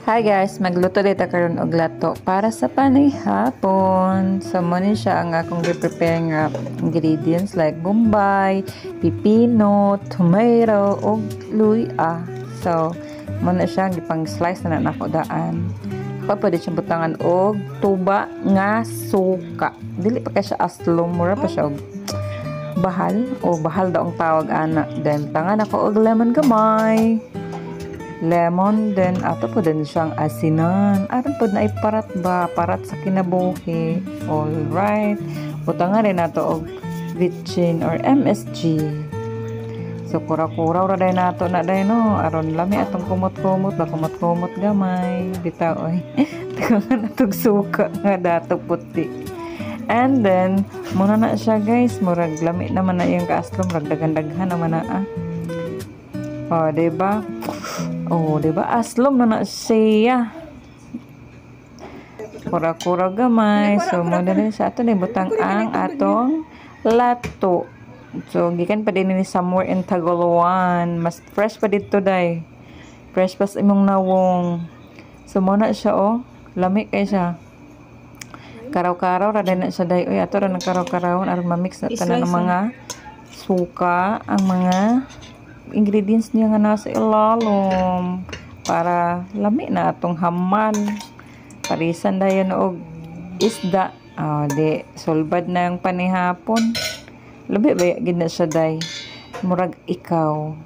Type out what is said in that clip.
Hi guys, magluto dito karon og lato para sa panay hapon. So mo ni siya ang akong prepare nga ingredients like bombay, pipino, tomato ug luya. So mo na siya gipang slice na nako daan. Ako pwede siya butangan og tuba nga suka. Dili pa kay siya aslom, mura pa siya og bahal o bahal daw ang tawag ana. Then tangan ako og lemon gamay. Lemon, then ato po din siyang asinan. Aron po na iparat ba? Parat sa kinabuhi. Alright. Butangan rin nato og vitchin or MSG. So, kura-kura ra day nato na day no. Aron lami atong kumot-kumot. Ba kumot-kumot gamay. Bitaw oy. Tangan natog suka nga dato puti. And then, muna na siya guys. Murag lami naman na yung kaaslom. Ragdagan-daghan naman na ah. O, diba? Oh, diba? Aslom na siya. Kura-kura gamay. So, muna rin sa ato na butang ang atong lato. So, gikan pa din ni somewhere in Tagaluan. Mas fresh pa dito, day. Fresh pa sa imong nawong. So, muna siya, oh. Lami kay siya. Karaw-karaw, rada na siya, day. Uy, ato rin ang karaw-karaw. Aron mamix na tanan ng mga suka, ang mga ingredients niya nga nasa ilalom para lami na atong hamal parisan dayon og isda di sulbad na yung panihapon labi ba gid na siya day murag ikaw